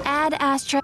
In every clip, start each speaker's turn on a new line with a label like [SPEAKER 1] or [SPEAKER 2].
[SPEAKER 1] Add astra.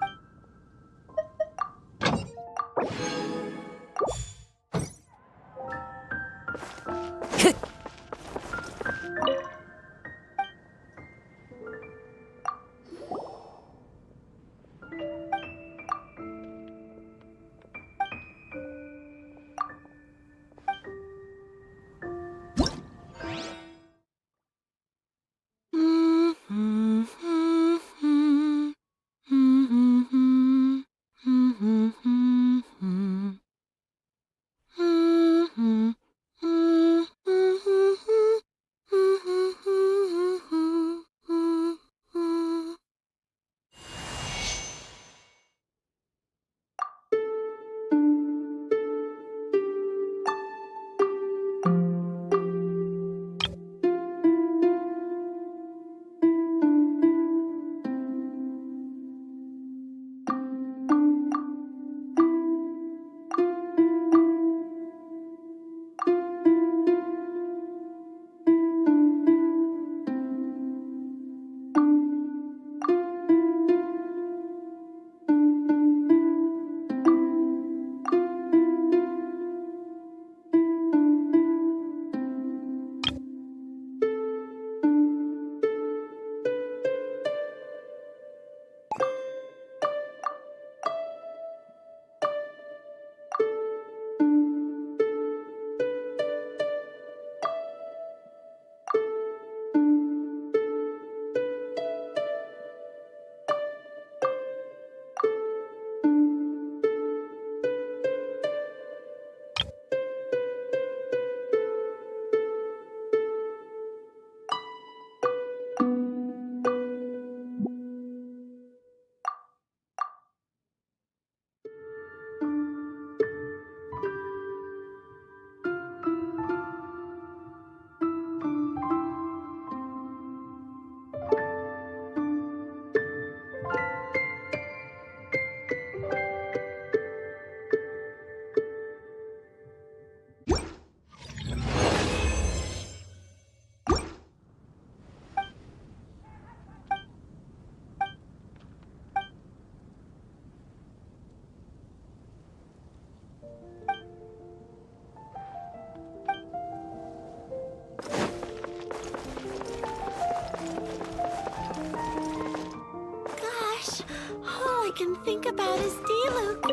[SPEAKER 2] Can think about his D-Luke.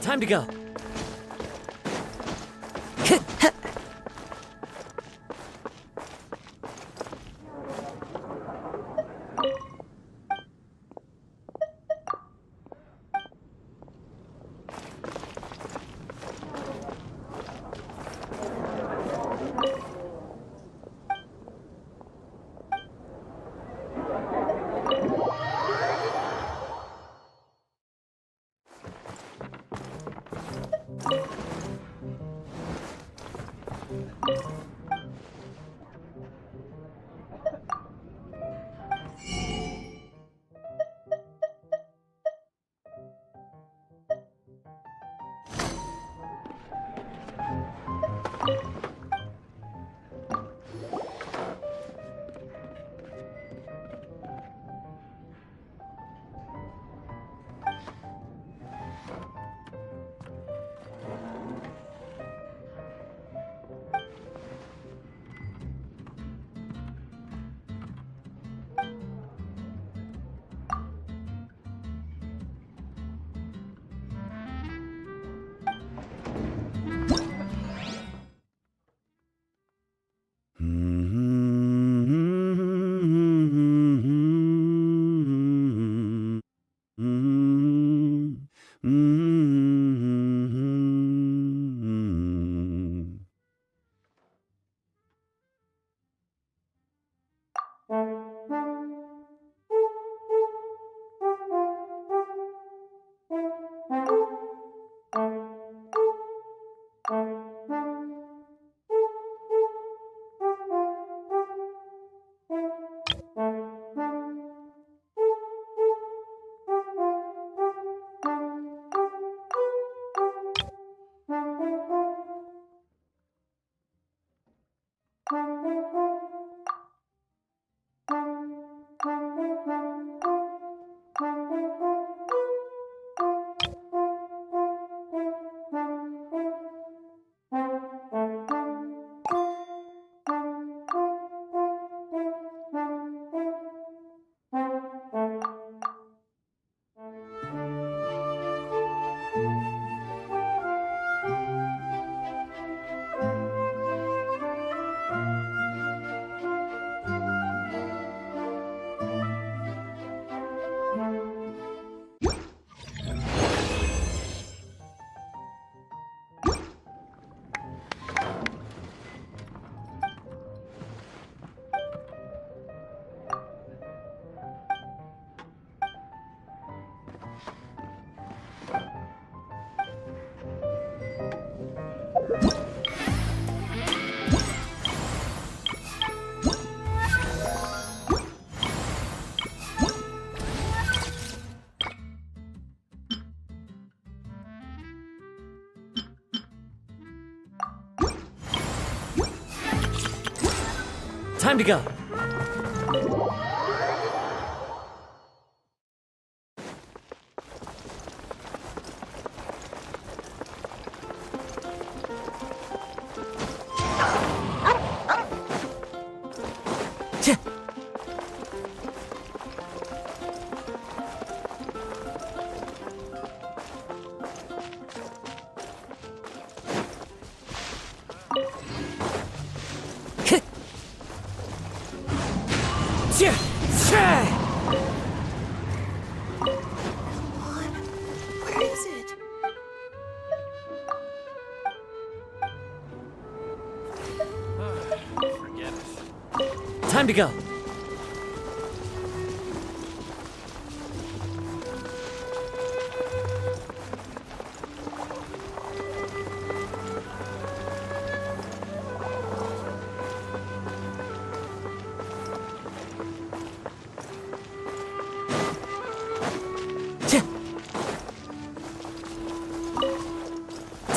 [SPEAKER 3] Time to go. Time to go.
[SPEAKER 2] Where is it?
[SPEAKER 1] Forget it.
[SPEAKER 3] Time to go.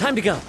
[SPEAKER 3] Time to go.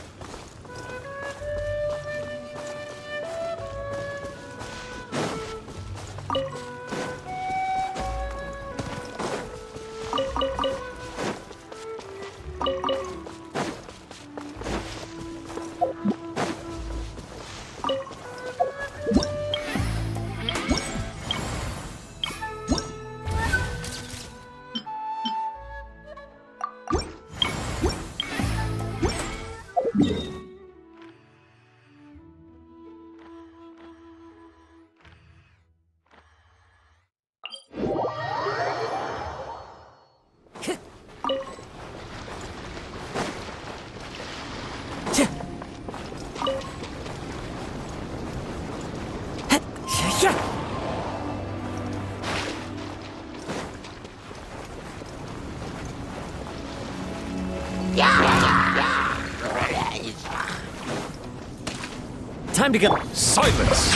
[SPEAKER 3] Time to go.
[SPEAKER 1] Silence!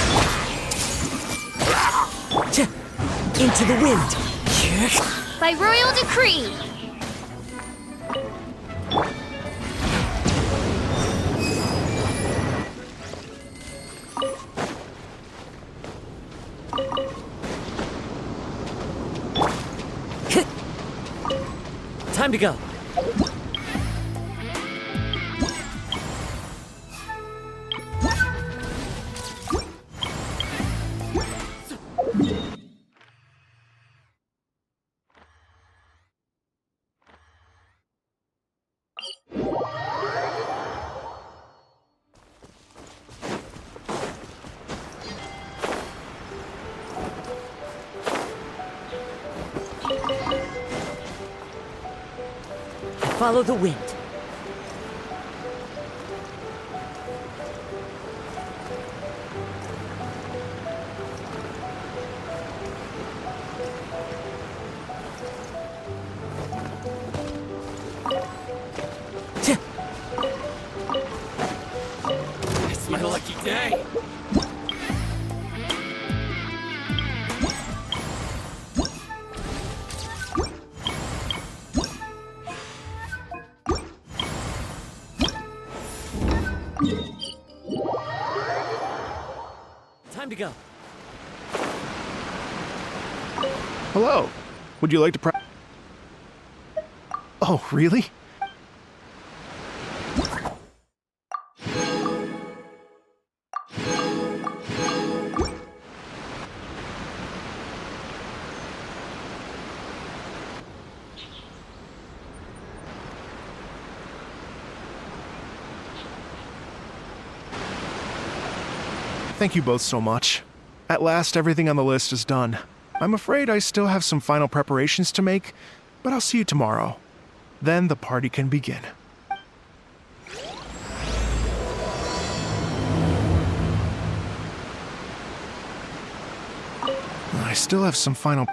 [SPEAKER 3] Into the wind.
[SPEAKER 4] By royal decree!
[SPEAKER 3] Time to go. Follow the wind.
[SPEAKER 1] It's my lucky day!
[SPEAKER 3] Time to go.
[SPEAKER 5] Hello. Would you like to Oh, really? Thank you both so much. At last, everything on the list is done. I'm afraid I still have some final preparations to make, but I'll see you tomorrow. Then the party can begin. I still have some final...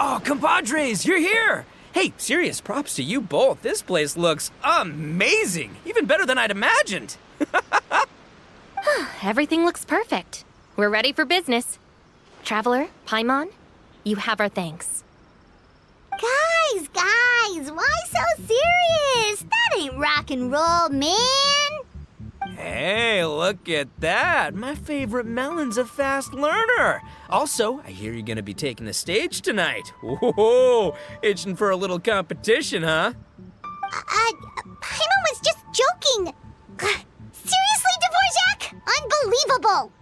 [SPEAKER 1] Oh, compadres, you're here! Hey, serious props to you both. This place looks amazing! Even better than I'd imagined!
[SPEAKER 4] Everything looks perfect. We're ready for business. Traveler, Paimon, you have our thanks.
[SPEAKER 2] Guys, why so serious? That ain't rock and roll, man.
[SPEAKER 1] Hey, look at that! My favorite melon's a fast learner! Also, I hear you're gonna be taking the stage tonight. Whoa, itching for a little competition, huh?
[SPEAKER 2] Paimon was just joking. Seriously, Dvorak? Unbelievable.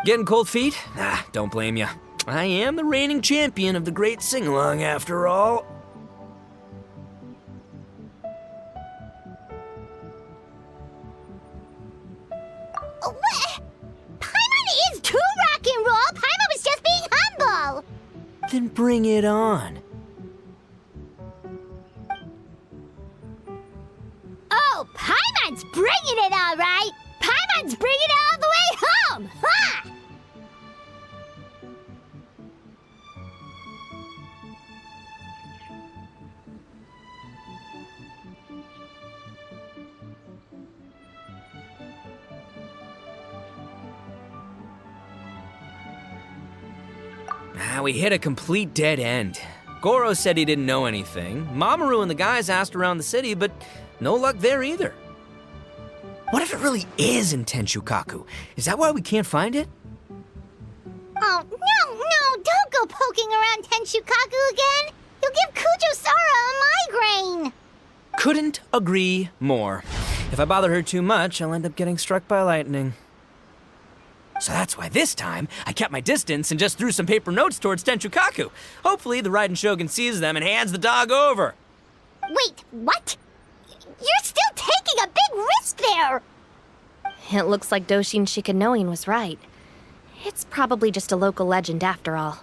[SPEAKER 1] Getting cold feet? Ah, don't blame ya. I am the reigning champion of the great sing-along, after all.
[SPEAKER 2] What? Paimon is too rock and roll. Paimon was just being humble.
[SPEAKER 1] Then bring it on.
[SPEAKER 2] Oh, Paimon's bringing it all right. Paimon's bringing it all the way home. Ha!
[SPEAKER 1] We hit a complete dead end. Goro said he didn't know anything. Mamoru and the guys asked around the city, but no luck there either. What if it really is in Tenshukaku? Is that why we can't find it?
[SPEAKER 2] Oh, no, don't go poking around Tenshukaku again. You'll give Kujo-Sara a migraine.
[SPEAKER 1] Couldn't agree more. If I bother her too much, I'll end up getting struck by lightning. So that's why this time, I kept my distance and just threw some paper notes towards Tenshukaku. Hopefully, the Raiden Shogun sees them and hands the dog over.
[SPEAKER 2] Wait, what? You're still taking a big risk there.
[SPEAKER 4] It looks like Doshin Shikanoin was right. It's probably just a local legend after all.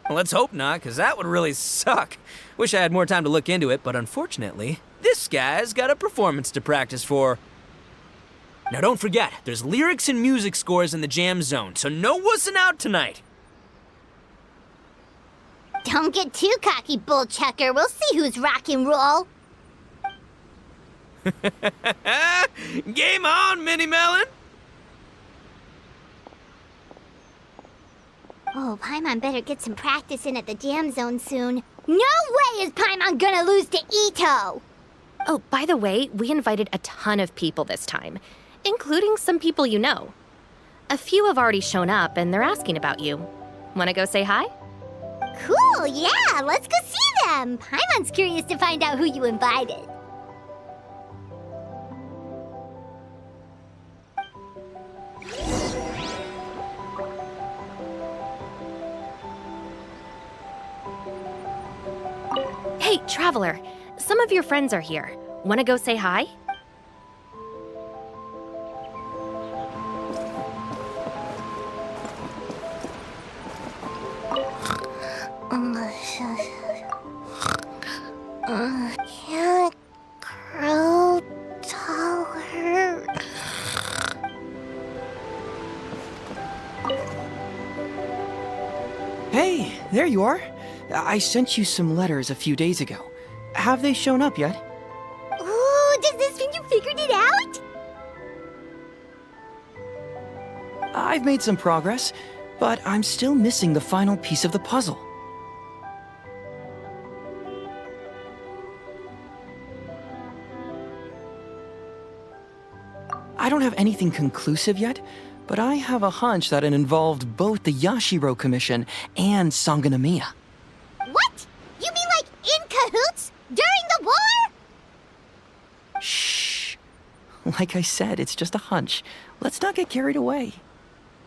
[SPEAKER 1] Well, let's hope not, because that would really suck. Wish I had more time to look into it, but unfortunately, this guy's got a performance to practice for. Now don't forget, there's lyrics and music scores in the jam zone, so no wussing out tonight.
[SPEAKER 2] Don't get too cocky, bullchucker. We'll see who's rock and roll.
[SPEAKER 1] Game on, Mini Melon!
[SPEAKER 2] Oh, Paimon better get some practice in at the jam zone soon. No way is Paimon gonna lose to Ito!
[SPEAKER 4] Oh, by the way, we invited a ton of people this time, including some people you know. A few have already shown up and they're asking about you. Wanna go say hi?
[SPEAKER 2] Cool, yeah, let's go see them. Paimon's curious to find out who you invited.
[SPEAKER 4] Hey, Traveler, some of your friends are here. Wanna go say hi?
[SPEAKER 6] Hey, there you are. I sent you some letters a few days ago. Have they shown up yet?
[SPEAKER 2] Ooh, does this mean you figured it out?
[SPEAKER 6] I've made some progress, but I'm still missing the final piece of the puzzle. I don't have anything conclusive yet, but I have a hunch that it involved both the Yashiro Commission and Sanganamiya.
[SPEAKER 2] What? You mean like in cahoots? During the war?
[SPEAKER 6] Shh. Like I said, it's just a hunch. Let's not get carried away.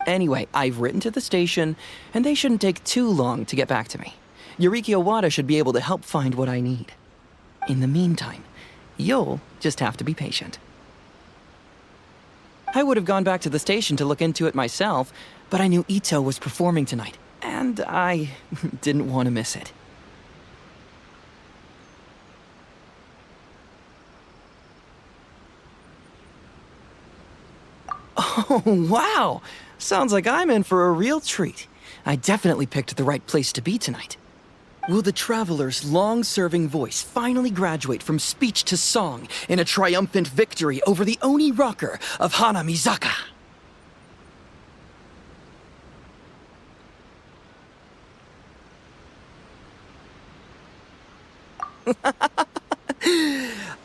[SPEAKER 6] Anyway, I've written to the station, and they shouldn't take too long to get back to me. Yuriki Owada should be able to help find what I need. In the meantime, you'll just have to be patient. I would have gone back to the station to look into it myself, but I knew Ito was performing tonight, and I didn't want to miss it. Oh, wow! Sounds like I'm in for a real treat. I definitely picked the right place to be tonight. Will the Traveler's long-serving voice finally graduate from speech to song in a triumphant victory over the Oni rocker of Hanamizaka?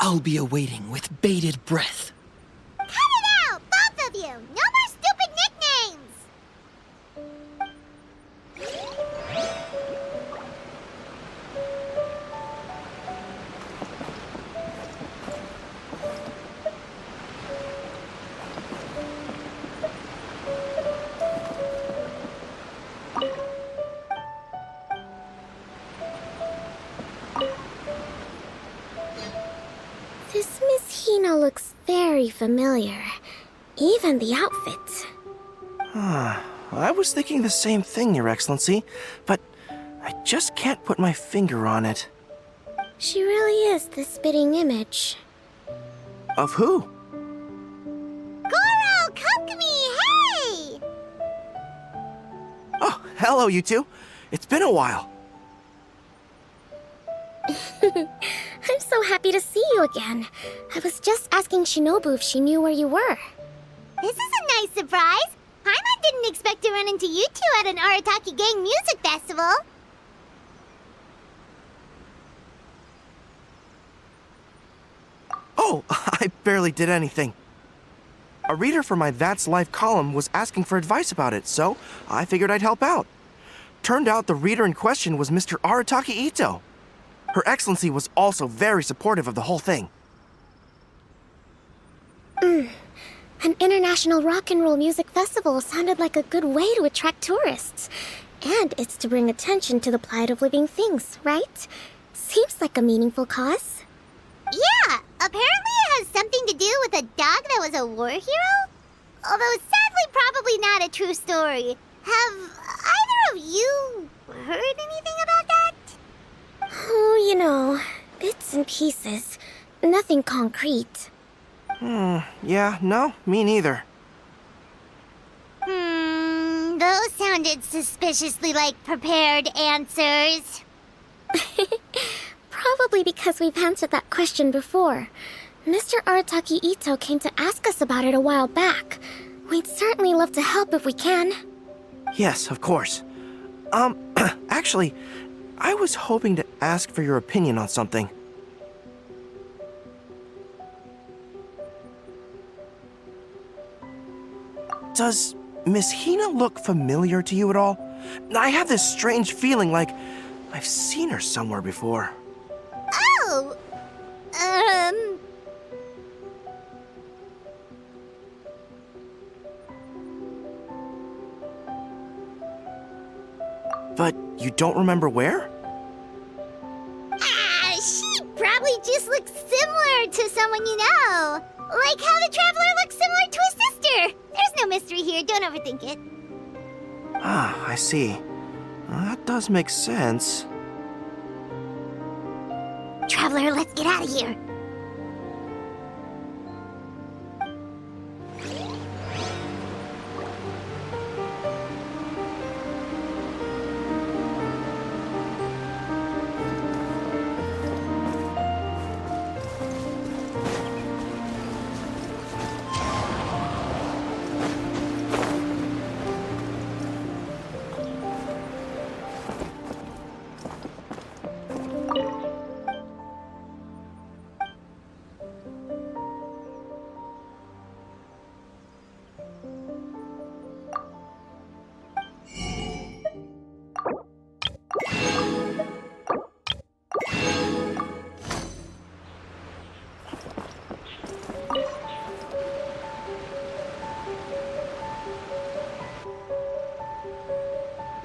[SPEAKER 6] I'll be awaiting with bated breath.
[SPEAKER 2] Cut it out, both of you! No more stupid nicknames!
[SPEAKER 7] This Miss Hina looks very familiar. Even the outfit.
[SPEAKER 8] I was thinking the same thing, Your Excellency, but I just can't put my finger on it.
[SPEAKER 7] She really is the spitting image.
[SPEAKER 8] Of who?
[SPEAKER 2] Goro, come to me, hey!
[SPEAKER 8] Oh, hello, you two. It's been a while.
[SPEAKER 7] I'm so happy to see you again. I was just asking Shinobu if she knew where you were.
[SPEAKER 2] This is a nice surprise. Paimon didn't expect to run into you two at an Arataki Gang music festival.
[SPEAKER 8] Oh, I barely did anything. A reader for my That's Life column was asking for advice about it, so I figured I'd help out. Turned out the reader in question was Mr. Arataki Ito. Her Excellency was also very supportive of the whole thing.
[SPEAKER 7] An international rock and roll music festival sounded like a good way to attract tourists. And it's to bring attention to the plight of living things, right? Seems like a meaningful cause.
[SPEAKER 2] Yeah, apparently it has something to do with a dog that was a war hero? Although sadly probably not a true story. Have either of you heard anything about that?
[SPEAKER 7] Oh, you know, bits and pieces. Nothing concrete.
[SPEAKER 8] Yeah, no, me neither.
[SPEAKER 2] Those sounded suspiciously like prepared answers.
[SPEAKER 7] Probably because we've answered that question before. Mr. Arataki Ito came to ask us about it a while back. We'd certainly love to help if we can.
[SPEAKER 8] Yes, of course. Actually, I was hoping to ask for your opinion on something. Does Miss Hina look familiar to you at all? I have this strange feeling like I've seen her somewhere before.
[SPEAKER 2] Oh!
[SPEAKER 8] But you don't remember where?
[SPEAKER 2] She probably just looks similar to someone you know. Like how the Traveler looks similar to his sister. There's no mystery here, don't overthink it.
[SPEAKER 8] Ah, I see. That does make sense.
[SPEAKER 2] Traveler, let's get out of here.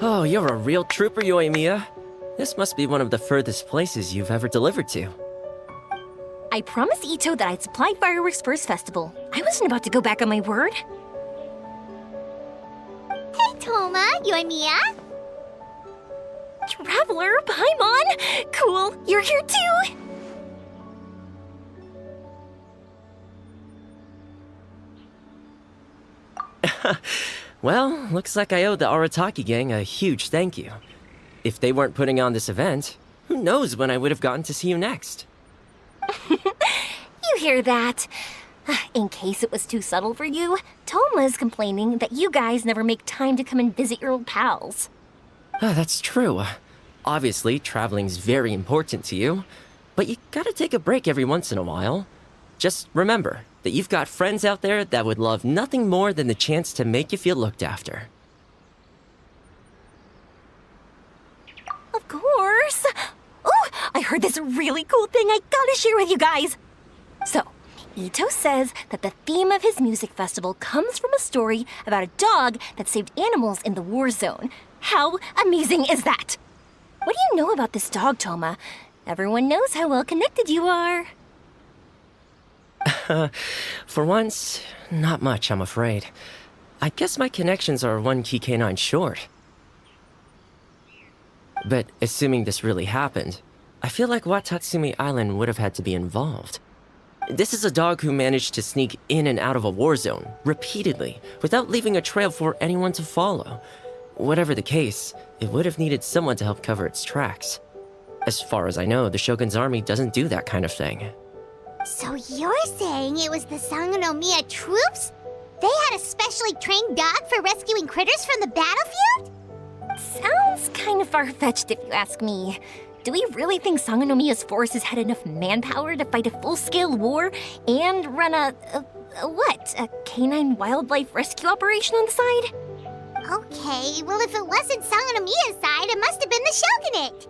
[SPEAKER 3] Oh, you're a real trooper, Yoimiya. This must be one of the furthest places you've ever delivered to.
[SPEAKER 9] I promised Ito that I'd supply fireworks for his festival. I wasn't about to go back on my word.
[SPEAKER 2] Hey, Toma, Yoimiya.
[SPEAKER 9] Traveler, Paimon! Cool, you're here too!
[SPEAKER 3] Well, looks like I owe the Arataki gang a huge thank you. If they weren't putting on this event, who knows when I would have gotten to see you next.
[SPEAKER 9] You hear that? In case it was too subtle for you, Toma's complaining that you guys never make time to come and visit your old pals.
[SPEAKER 3] That's true. Obviously, traveling's very important to you, but you gotta take a break every once in a while. Just remember that you've got friends out there that would love nothing more than the chance to make you feel looked after.
[SPEAKER 9] Of course! Oh, I heard this really cool thing I gotta share with you guys! So, Ito says that the theme of his music festival comes from a story about a dog that saved animals in the war zone. How amazing is that? What do you know about this dog, Toma? Everyone knows how well connected you are.
[SPEAKER 3] For once, not much, I'm afraid. I guess my connections are one key canine short. But assuming this really happened, I feel like Watatsumi Island would have had to be involved. This is a dog who managed to sneak in and out of a war zone, repeatedly, without leaving a trail for anyone to follow. Whatever the case, it would have needed someone to help cover its tracks. As far as I know, the Shogun's army doesn't do that kind of thing.
[SPEAKER 2] So you're saying it was the Sangonomiya troops? They had a specially trained dog for rescuing critters from the battlefield?
[SPEAKER 9] Sounds kind of far-fetched if you ask me. Do we really think Sangonomiya's forces had enough manpower to fight a full-scale war and run a canine wildlife rescue operation on the side?
[SPEAKER 2] Okay, well if it wasn't Sangonomiya's side, it must have been the Shogunate.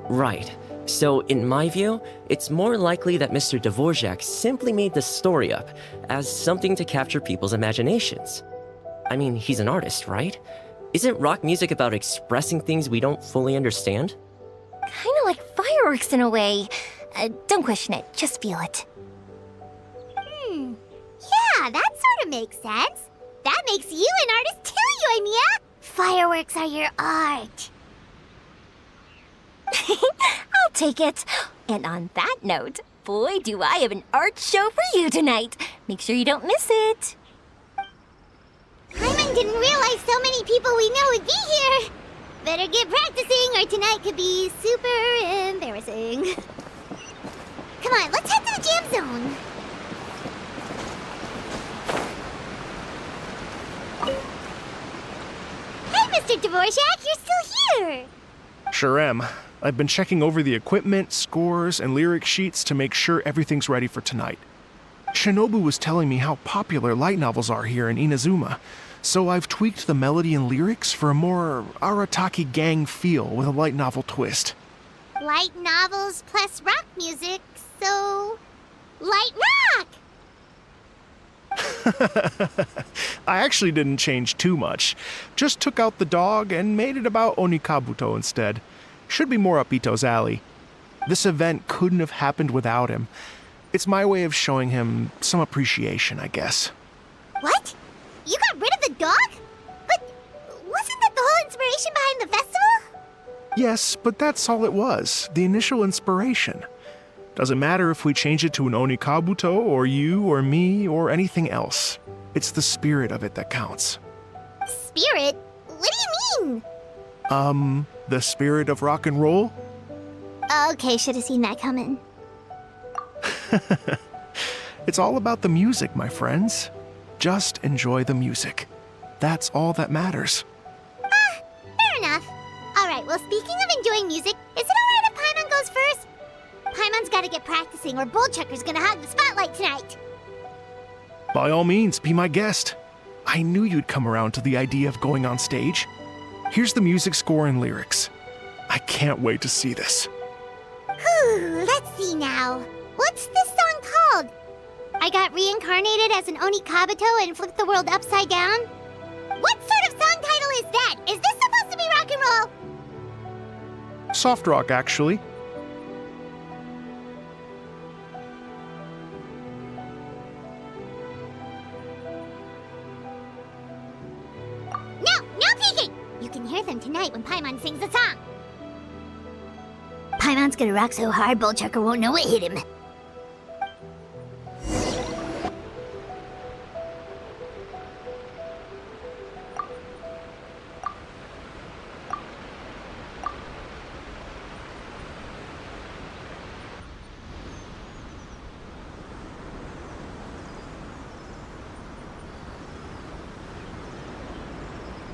[SPEAKER 3] Right. So, in my view, it's more likely that Mr. Dvorak simply made the story up as something to capture people's imaginations. I mean, he's an artist, right? Isn't rock music about expressing things we don't fully understand?
[SPEAKER 9] Kinda like fireworks in a way. Don't question it, just feel it.
[SPEAKER 2] Yeah, that sort of makes sense. That makes you an artist too, Yoimiya. Fireworks are your art.
[SPEAKER 9] I'll take it. And on that note, boy, do I have an art show for you tonight. Make sure you don't miss it.
[SPEAKER 2] Paimon didn't realize so many people we know would be here. Better get practicing or tonight could be super embarrassing. Come on, let's head to the jam zone. Hey, Mr. Dvorak, you're still here.
[SPEAKER 5] Sure am. I've been checking over the equipment, scores, and lyric sheets to make sure everything's ready for tonight. Shinobu was telling me how popular light novels are here in Inazuma, so I've tweaked the melody and lyrics for a more Arataki gang feel with a light novel twist.
[SPEAKER 2] Light novels plus rock music, so... light rock!
[SPEAKER 5] I actually didn't change too much. Just took out the dog and made it about Onikabuto instead. Should be more up Ito's alley. This event couldn't have happened without him. It's my way of showing him some appreciation, I guess.
[SPEAKER 2] What? You got rid of the dog? But wasn't that the whole inspiration behind the festival?
[SPEAKER 5] Yes, but that's all it was. The initial inspiration. Doesn't matter if we change it to an Onikabuto, or you, or me, or anything else. It's the spirit of it that counts.
[SPEAKER 2] Spirit? What do you mean?
[SPEAKER 5] The spirit of rock and roll?
[SPEAKER 2] Okay, should have seen that coming.
[SPEAKER 5] It's all about the music, my friends. Just enjoy the music. That's all that matters.
[SPEAKER 2] Fair enough. Alright, well, speaking of enjoying music, is it alright if Paimon goes first? Paimon's gotta get practicing or Bullchucker's gonna hog the spotlight tonight.
[SPEAKER 5] By all means, be my guest. I knew you'd come around to the idea of going on stage. Here's the music score and lyrics. I can't wait to see this.
[SPEAKER 2] Whew, let's see now. What's this song world! I got reincarnated as an Oni Kabuto and flipped the world upside down? What sort of song title is that? Is this supposed to be rock and roll?
[SPEAKER 5] Soft rock, actually.
[SPEAKER 2] No peeking! You can hear them tonight when Paimon sings the song. Paimon's gonna rock so hard, Bullchucker won't know it hit him.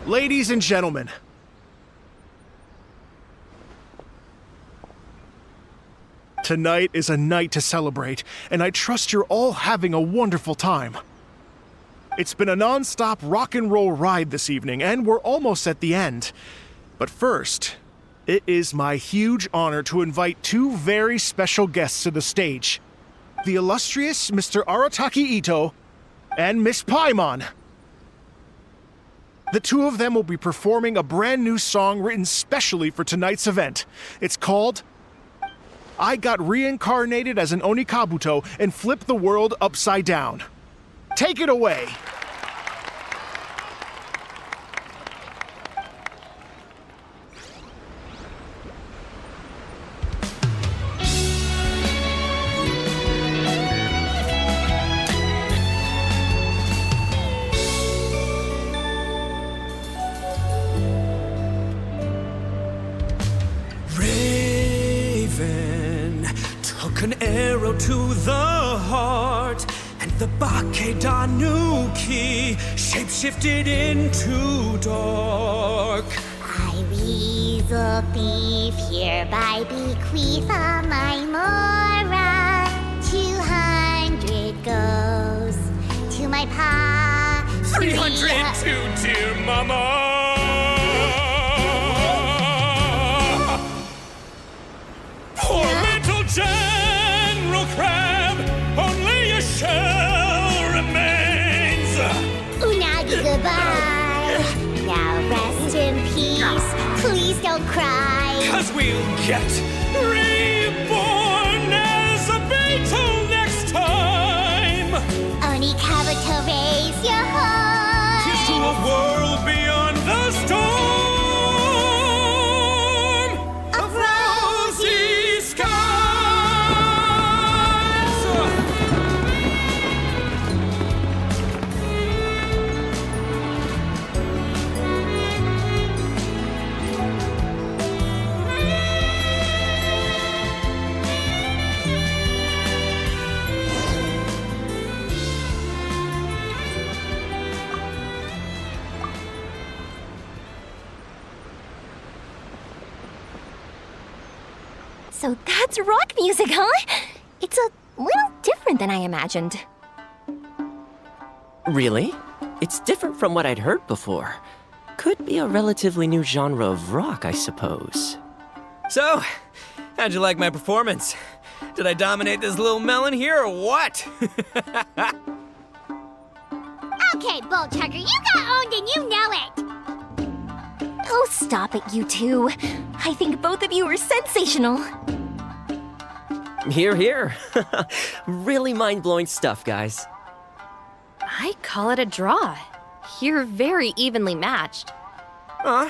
[SPEAKER 5] Ladies and gentlemen, tonight is a night to celebrate, and I trust you're all having a wonderful time. It's been a non-stop rock and roll ride this evening, and we're almost at the end. But first, it is my huge honor to invite two very special guests to the stage. The illustrious Mr. Arataki Ito and Miss Paimon. The two of them will be performing a brand new song written specially for tonight's event. It's called I Got Reincarnated as an Onikabuto and Flipped the World Upside Down. Take it away!
[SPEAKER 1] An arrow to the heart, and the Bakedanuki shapeshifted into dark.
[SPEAKER 2] I, Weasel Thief, hereby bequeath all my mora. 200 goes to my pa.
[SPEAKER 1] 300 to dear mama. Poor little General Crab, only a shell remains.
[SPEAKER 2] Unagi, goodbye. Now rest in peace. Please don't cry.
[SPEAKER 1] 'Cause we'll get reborn as a beetle next time.
[SPEAKER 2] Oni Kabuto, raise your heart.
[SPEAKER 1] Here's to a world beyond the storm of rosy skies.
[SPEAKER 9] So that's rock music, huh? It's a little different than I imagined.
[SPEAKER 3] Really? It's different from what I'd heard before. Could be a relatively new genre of rock, I suppose.
[SPEAKER 1] So, how'd you like my performance? Did I dominate this little melon here or what?
[SPEAKER 2] Okay, Bullchucker, you got owned and you know it.
[SPEAKER 9] Oh, stop it, you two. I think both of you are sensational.
[SPEAKER 3] Here, here. Really mind-blowing stuff, guys.
[SPEAKER 4] I call it a draw. You're very evenly matched.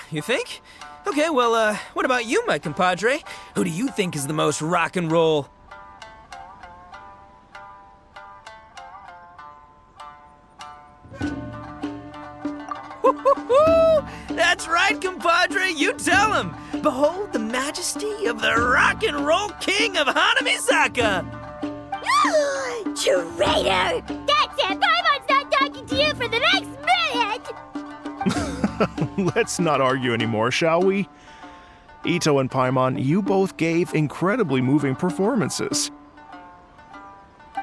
[SPEAKER 1] You think? Okay, well, what about you, my compadre? Who do you think is the most rock and roll? That's right, compadre, you tell him! Behold the majesty of the rock and roll king of Hanamisaka!
[SPEAKER 2] Traitor! That's it! Paimon's not talking to you for the next minute!
[SPEAKER 5] Let's not argue anymore, shall we? Ito and Paimon, you both gave incredibly moving performances.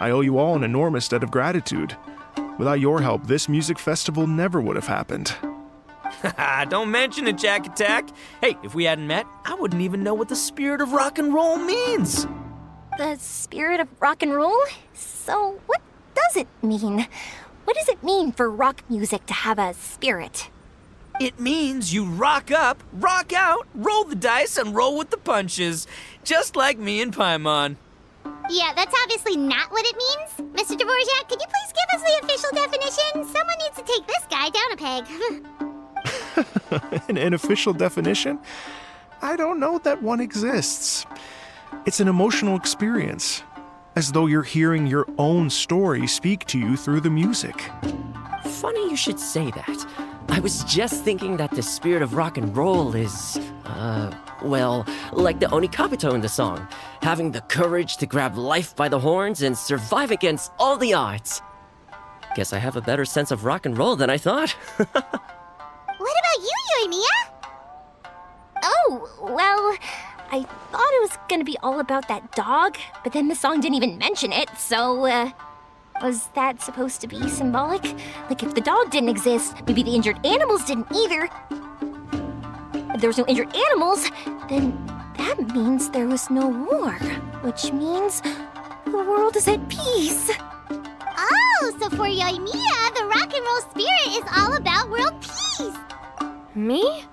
[SPEAKER 5] I owe you all an enormous debt of gratitude. Without your help, this music festival never would have happened.
[SPEAKER 1] Don't mention it, Jack Attack. Hey, if we hadn't met, I wouldn't even know what the spirit of rock and roll means.
[SPEAKER 9] The spirit of rock and roll? So, what does it mean? What does it mean for rock music to have a spirit?
[SPEAKER 1] It means you rock up, rock out, roll the dice, and roll with the punches. Just like me and Paimon.
[SPEAKER 2] Yeah, that's obviously not what it means. Mr. Dvorak, could you please give us the official definition? Someone needs to take this guy down a peg.
[SPEAKER 5] An official definition? I don't know that one exists. It's an emotional experience, as though you're hearing your own story speak to you through the music.
[SPEAKER 3] Funny you should say that. I was just thinking that the spirit of rock and roll is, well, like the Onikabito in the song, having the courage to grab life by the horns and survive against all the odds. Guess I have a better sense of rock and roll than I thought.
[SPEAKER 2] What about you, Yoimiya?
[SPEAKER 9] Oh, well, I thought it was gonna be all about that dog, but then the song didn't even mention it, so, was that supposed to be symbolic? Like, if the dog didn't exist, maybe the injured animals didn't either. If there was no injured animals, then that means there was no war, which means the world is at peace.
[SPEAKER 2] Oh, so for Yoimiya, the rock and roll spirit is all about world peace.
[SPEAKER 4] Me?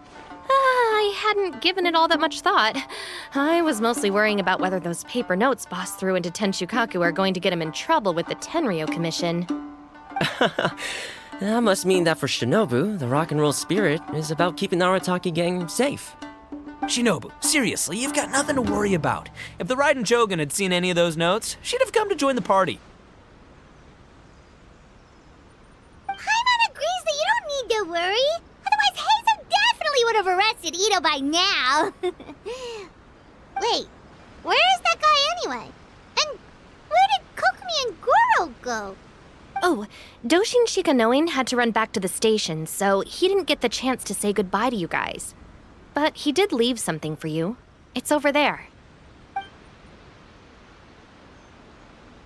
[SPEAKER 4] I hadn't given it all that much thought. I was mostly worrying about whether those paper notes Boss threw into Tenshukaku are going to get him in trouble with the Tenryo Commission.
[SPEAKER 3] That must mean that for Shinobu, the rock and roll spirit is about keeping the Arataki gang safe.
[SPEAKER 1] Shinobu, seriously, you've got nothing to worry about. If the Raiden Shogun had seen any of those notes, she'd have come to join the party.
[SPEAKER 2] Paimon agrees that you don't need to worry. Otherwise, Heizo definitely would have arrested Ito by now. Wait, where is that guy anyway? And where did Kokumi and Goro go?
[SPEAKER 4] Oh, Doshin Shikanoin had to run back to the station, so he didn't get the chance to say goodbye to you guys. But he did leave something for you. It's over there.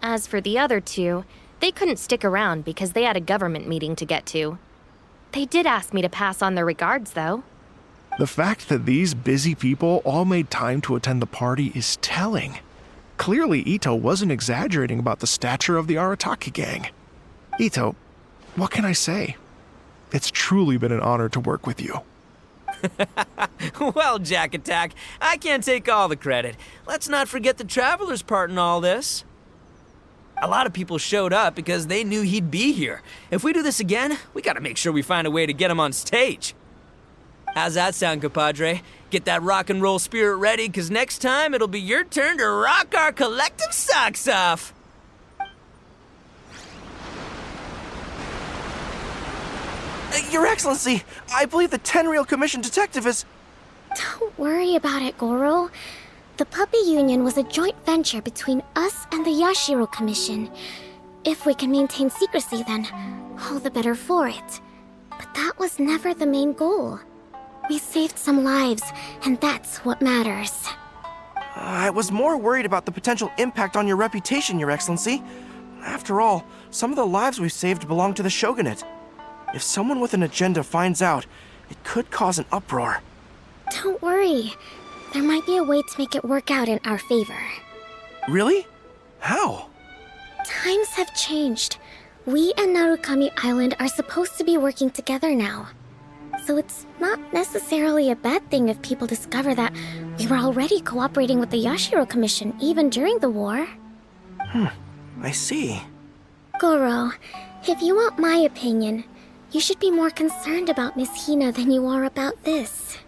[SPEAKER 4] As for the other two, they couldn't stick around because they had a government meeting to get to. They did ask me to pass on their regards, though.
[SPEAKER 5] The fact that these busy people all made time to attend the party is telling. Clearly, Ito wasn't exaggerating about the stature of the Arataki gang. Ito, what can I say? It's truly been an honor to work with you.
[SPEAKER 1] Well, Jack Attack, I can't take all the credit. Let's not forget the Traveler's part in all this. A lot of people showed up because they knew he'd be here. If we do this again, we gotta make sure we find a way to get him on stage. How's that sound, compadre? Get that rock and roll spirit ready, because next time it'll be your turn to rock our collective socks off.
[SPEAKER 8] Your Excellency, I believe the Tenryo Commission detective is...
[SPEAKER 7] Don't worry about it, Goro. The Puppy Union was a joint venture between us and the Yashiro Commission. If we can maintain secrecy, then all the better for it. But that was never the main goal. We saved some lives, and that's what matters.
[SPEAKER 8] I was more worried about the potential impact on your reputation, Your Excellency. After all, some of the lives we've saved belong to the Shogunate. If someone with an agenda finds out, it could cause an uproar.
[SPEAKER 7] Don't worry. There might be a way to make it work out in our favor.
[SPEAKER 8] Really? How?
[SPEAKER 7] Times have changed. We and Narukami Island are supposed to be working together now. So it's not necessarily a bad thing if people discover that we were already cooperating with the Yashiro Commission even during the war.
[SPEAKER 8] I see.
[SPEAKER 7] Goro, if you want my opinion, you should be more concerned about Miss Hina than you are about this.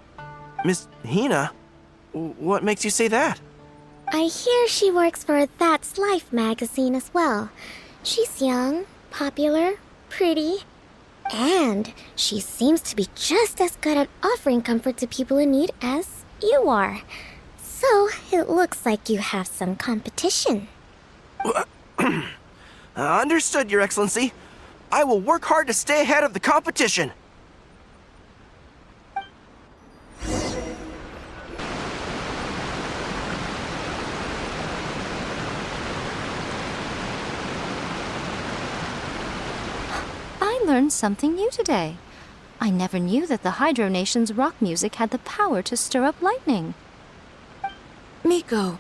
[SPEAKER 8] Miss Hina? What makes you say that?
[SPEAKER 7] I hear she works for That's Life magazine as well. She's young, popular, pretty, and she seems to be just as good at offering comfort to people in need as you are. So it looks like you have some competition.
[SPEAKER 8] Understood, Your Excellency. I will work hard to stay ahead of the competition.
[SPEAKER 10] I learned something new today. I never knew that the Hydro Nation's rock music had the power to stir up lightning.
[SPEAKER 11] Miko,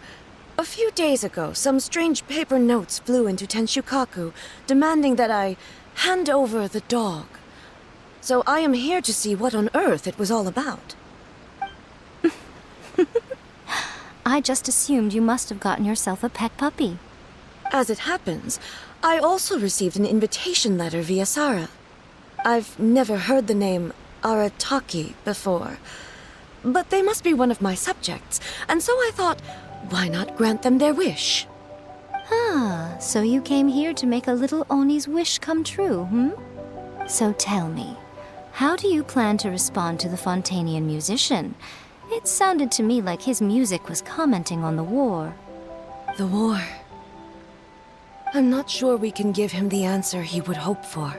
[SPEAKER 11] A few days ago, some strange paper notes flew into Tenshukaku, demanding that I hand over the dog. So I am here to see what on earth it was all about.
[SPEAKER 10] I just assumed you must have gotten yourself a pet puppy.
[SPEAKER 11] As it happens, I also received an invitation letter via Sara. I've never heard the name Arataki before, but they must be one of my subjects, and so I thought, why not grant them their wish?
[SPEAKER 10] Ah, so you came here to make a little Oni's wish come true, hmm? So tell me, how do you plan to respond to the Fontanian musician? It sounded to me like his music was commenting on the war.
[SPEAKER 11] The war. I'm not sure we can give him the answer he would hope for.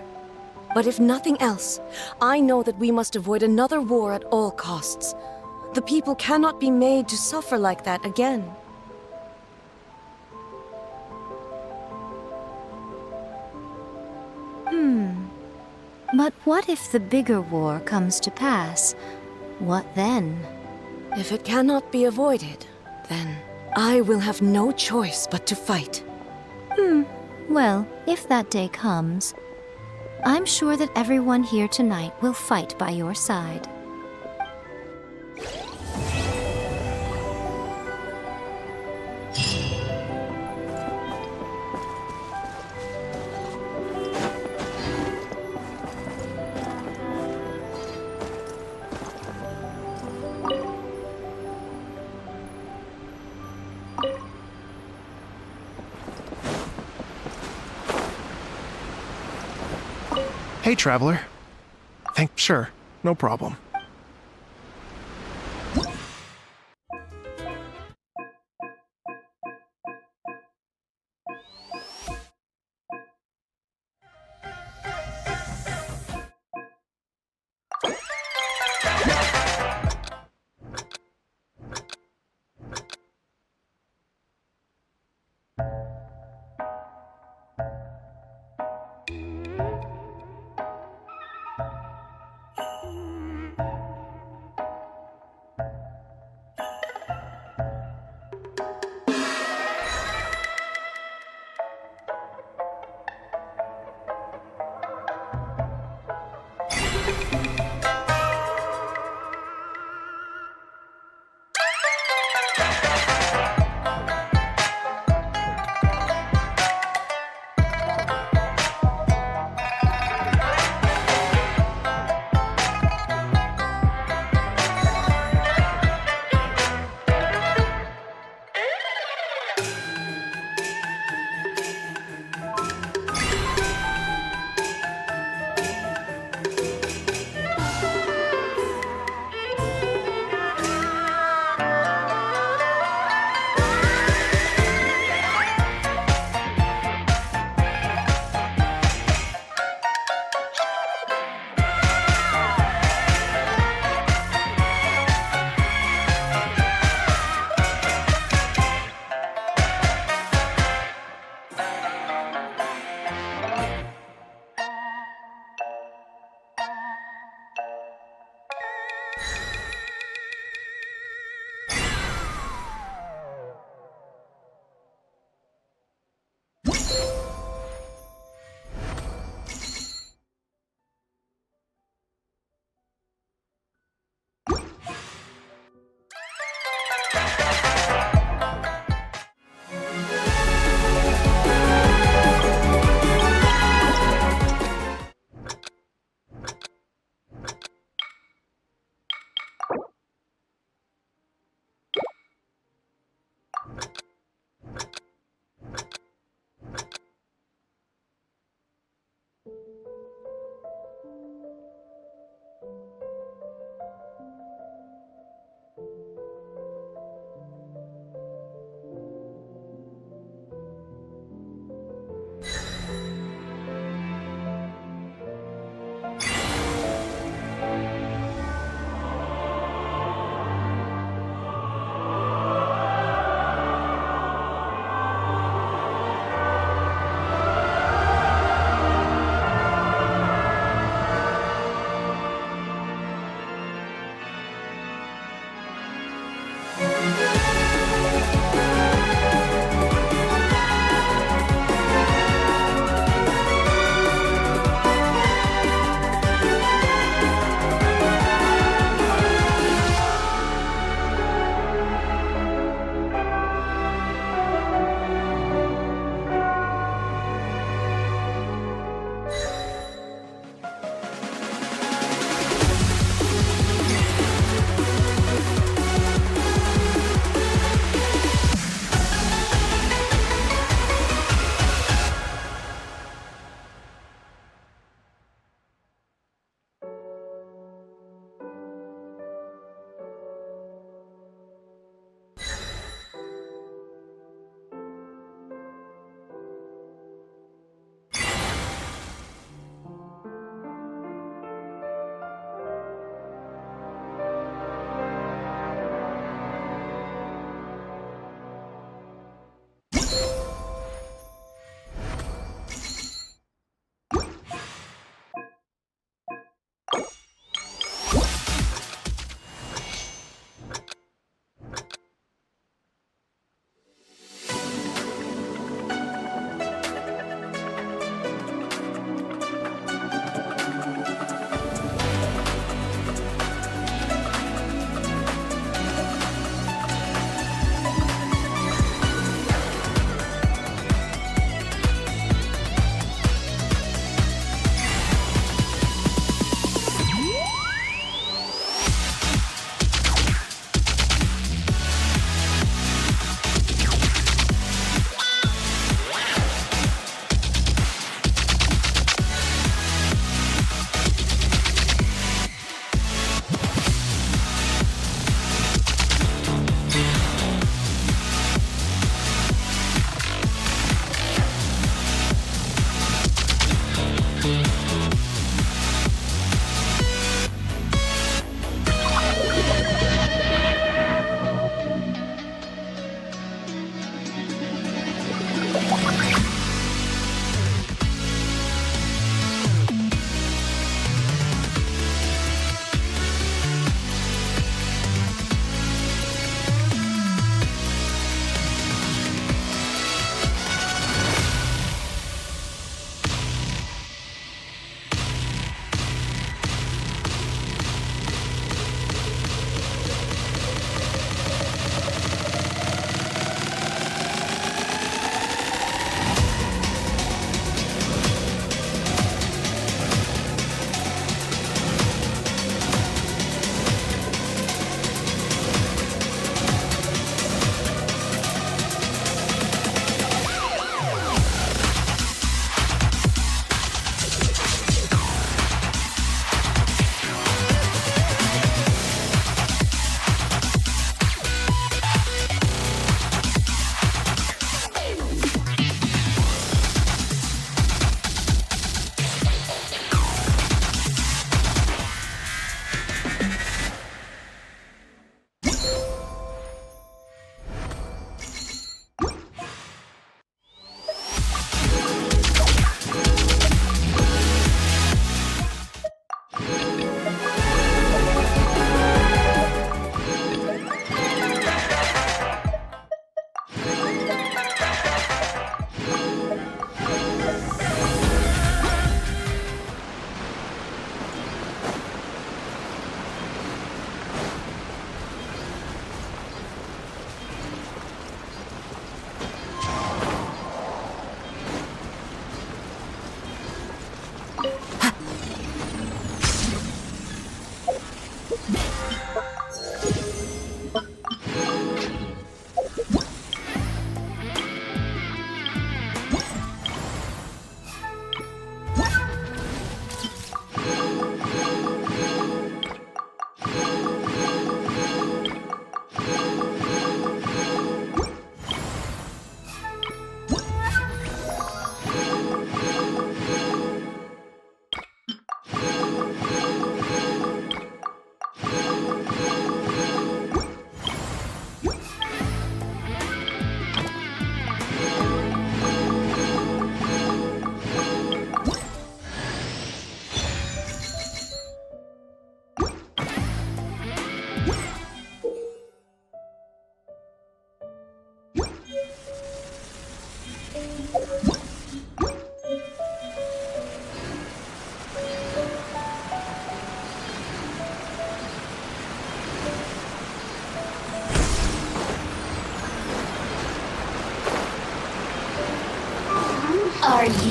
[SPEAKER 11] But if nothing else, I know that we must avoid another war at all costs. The people cannot be made to suffer like that again.
[SPEAKER 10] But what if the bigger war comes to pass? What then?
[SPEAKER 11] If it cannot be avoided, then I will have no choice but to fight.
[SPEAKER 10] Well, if that day comes, I'm sure that everyone here tonight will fight by your side.
[SPEAKER 5] Hey, traveler. Sure, no problem.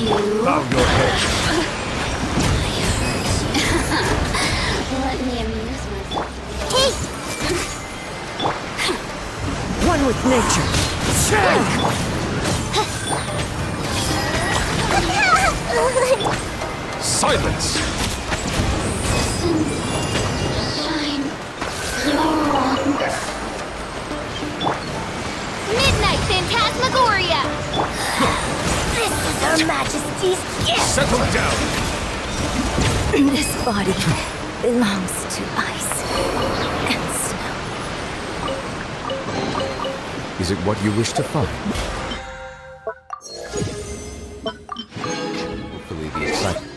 [SPEAKER 12] Bow your head.
[SPEAKER 2] Let me amuse myself. Hey!
[SPEAKER 6] One with nature.
[SPEAKER 12] Silence!
[SPEAKER 2] Midnight Phantasmagoria! This is Her Majesty's gift!
[SPEAKER 12] Settle down!
[SPEAKER 9] This body belongs to ice and snow.
[SPEAKER 12] Is it what you wish to find? Hopefully the excitement.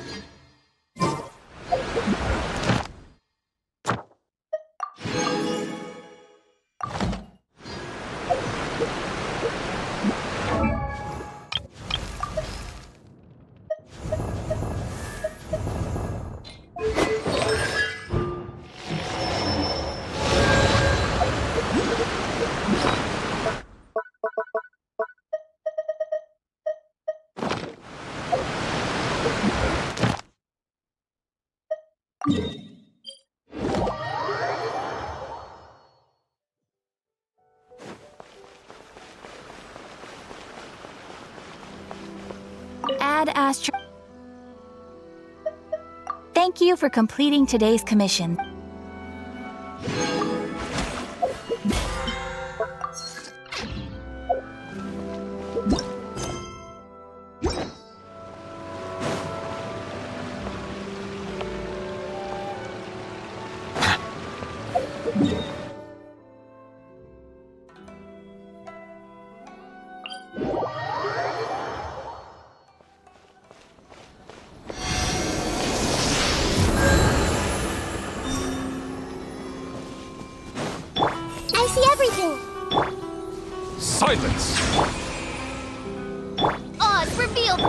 [SPEAKER 10] Ad Astra. Thank you for completing today's commission.
[SPEAKER 2] I see everything!
[SPEAKER 12] Silence!
[SPEAKER 2] Oz revealed!